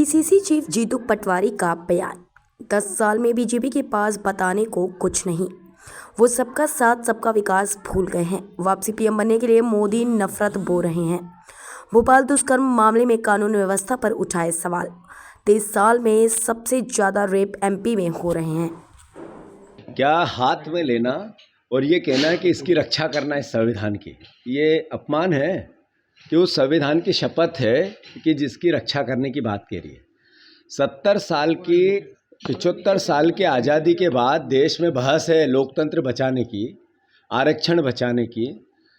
PCC chief Jitu Patwari का बयान। 10 साल में बीजेपी के पास बताने को कुछ नहीं, वो सबका साथ सबका विकास भूल गए हैं। वापसी पीएम बनने के लिए मोदी नफरत बो रहे हैं। भोपाल दुष्कर्म मामले में कानून व्यवस्था पर उठाए सवाल। 23 साल में सबसे ज्यादा रेप एमपी में हो रहे हैं। क्या हाथ में लेना और ये कहना कि इसकी रक्षा करना है संविधान की, ये अपमान है कि उस संविधान की शपथ है कि जिसकी रक्षा करने की बात कह रही है। 70 साल की 75 साल की आज़ादी के बाद देश में बहस है लोकतंत्र बचाने की, आरक्षण बचाने की,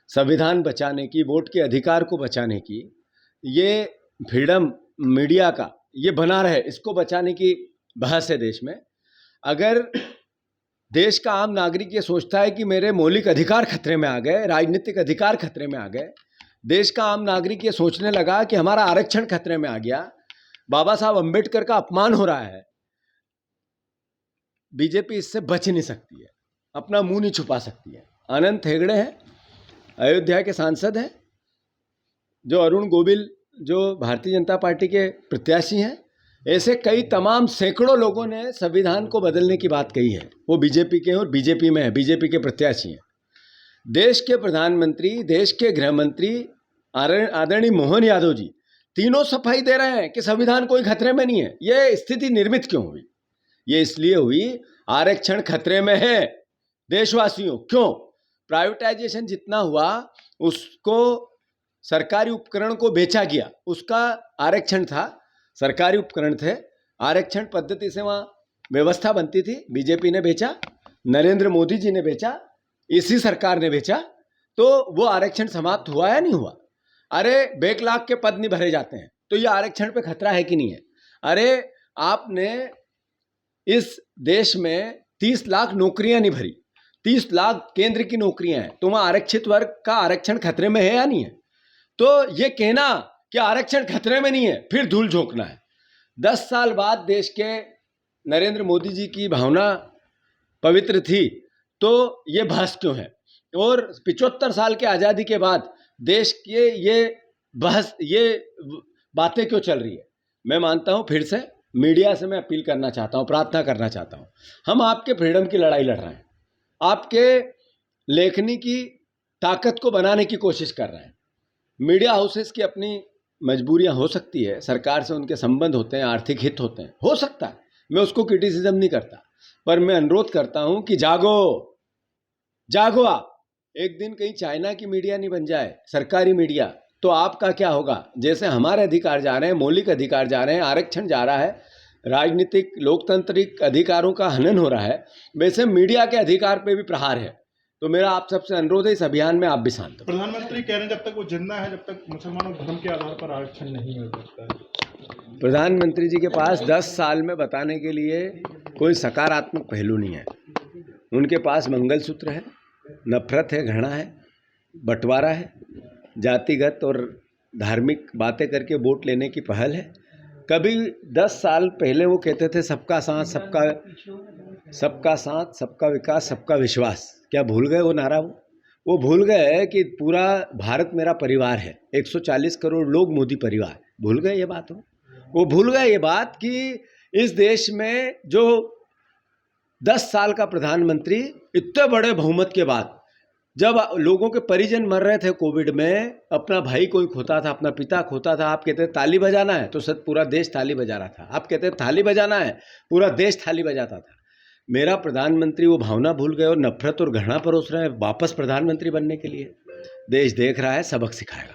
संविधान बचाने की, वोट के अधिकार को बचाने की, ये फ्रीडम मीडिया का ये बना रहे, इसको बचाने की बहस है देश में। अगर देश का आम नागरिक ये सोचता है कि मेरे मौलिक अधिकार खतरे में आ गए, राजनीतिक अधिकार खतरे में आ गए, देश का आम नागरिक ये सोचने लगा कि हमारा आरक्षण खतरे में आ गया, बाबा साहब अंबेडकर का अपमान हो रहा है, बीजेपी इससे बच नहीं सकती है, अपना मुंह नहीं छुपा सकती है। अनंत हेगड़े हैं, अयोध्या के सांसद हैं, जो अरुण गोविल जो भारतीय जनता पार्टी के प्रत्याशी हैं, ऐसे कई तमाम सैकड़ों लोगों ने संविधान को बदलने की बात कही है। वो बीजेपी के हैं और बीजेपी में है, बीजेपी के प्रत्याशी हैं। देश के प्रधानमंत्री, देश के गृह मंत्री आदरणीय मोहन यादव जी तीनों सफाई दे रहे हैं कि संविधान कोई खतरे में नहीं है। ये स्थिति निर्मित क्यों हुई? ये इसलिए हुई, आरक्षण खतरे में है देशवासियों। क्यों? प्राइवेटाइजेशन जितना हुआ उसको सरकारी उपकरण को बेचा गया, उसका आरक्षण था, सरकारी उपकरण थे, आरक्षण पद्धति से वहाँ व्यवस्था बनती थी, बीजेपी ने बेचा, नरेंद्र मोदी जी ने बेचा, इसी सरकार ने बेचा, तो वो आरक्षण समाप्त हुआ या नहीं हुआ? अरे बैकलॉग के पद नहीं भरे जाते हैं तो ये आरक्षण पे खतरा है कि नहीं है? अरे आपने इस देश में 30 लाख नौकरियां नहीं भरी, 30 लाख केंद्र की नौकरियां हैं, तो वहाँ आरक्षित वर्ग का आरक्षण खतरे में है या नहीं है? तो ये कहना कि आरक्षण खतरे में नहीं है, फिर धूल झोंकना है। 10 साल बाद देश के नरेंद्र मोदी जी की भावना पवित्र थी, तो ये बहस क्यों है? और 75 साल के आज़ादी के बाद देश के ये बहस, ये बातें क्यों चल रही है? मैं मानता हूँ, फिर से मीडिया से मैं अपील करना चाहता हूँ, प्रार्थना करना चाहता हूँ, हम आपके फ्रीडम की लड़ाई लड़ रहे हैं, आपके लेखनी की ताकत को बनाने की कोशिश कर रहे हैं। मीडिया हाउसेस की अपनी मजबूरियां हो सकती है, सरकार से उनके संबंध होते हैं, आर्थिक हित होते हैं, हो सकता है, मैं उसको क्रिटिसिज्म नहीं करता, पर मैं अनुरोध करता हूं कि जागो जागो आप। एक दिन कहीं चाइना की मीडिया नहीं बन जाए, सरकारी मीडिया, तो आपका क्या होगा? जैसे हमारे अधिकार जा रहे हैं, मौलिक अधिकार जा रहे हैं, आरक्षण जा रहा है, राजनीतिक लोकतांत्रिक अधिकारों का हनन हो रहा है, वैसे मीडिया के अधिकार पे भी प्रहार है। तो मेरा आप सबसे अनुरोध है, इस अभियान में आप भी शांत हो। प्रधानमंत्री कह रहे हैं जब तक वो जिंदा है, जब तक मुसलमानों धर्म के आधार पर आरक्षण नहीं मिल सकता है। प्रधानमंत्री जी के पास 10 साल में बताने के लिए कोई सकारात्मक पहलू नहीं है। उनके पास मंगलसूत्र है, नफरत है, घृणा है, बंटवारा है, जातिगत और धार्मिक बातें करके वोट लेने की पहल है। कभी 10 साल पहले वो कहते थे सबका साथ सबका विकास, सबका विश्वास। क्या भूल गए वो नारा? वो भूल गए कि पूरा भारत मेरा परिवार है, 140 करोड़ लोग मोदी परिवार। भूल गए ये बात? वो भूल गए ये बात कि इस देश में जो 10 साल का प्रधानमंत्री इतने बड़े बहुमत के बाद, जब लोगों के परिजन मर रहे थे कोविड में, अपना भाई कोई खोता था, अपना पिता खोता था, आप कहते ताली बजाना है, तो सब पूरा देश ताली बजा रहा था। आप कहते थाली बजाना है, पूरा देश थाली बजाता था। मेरा प्रधानमंत्री वो भावना भूल गए और नफरत और घृणा परोस रहे हैं वापस प्रधानमंत्री बनने के लिए। देश देख रहा है, सबक सिखाएगा।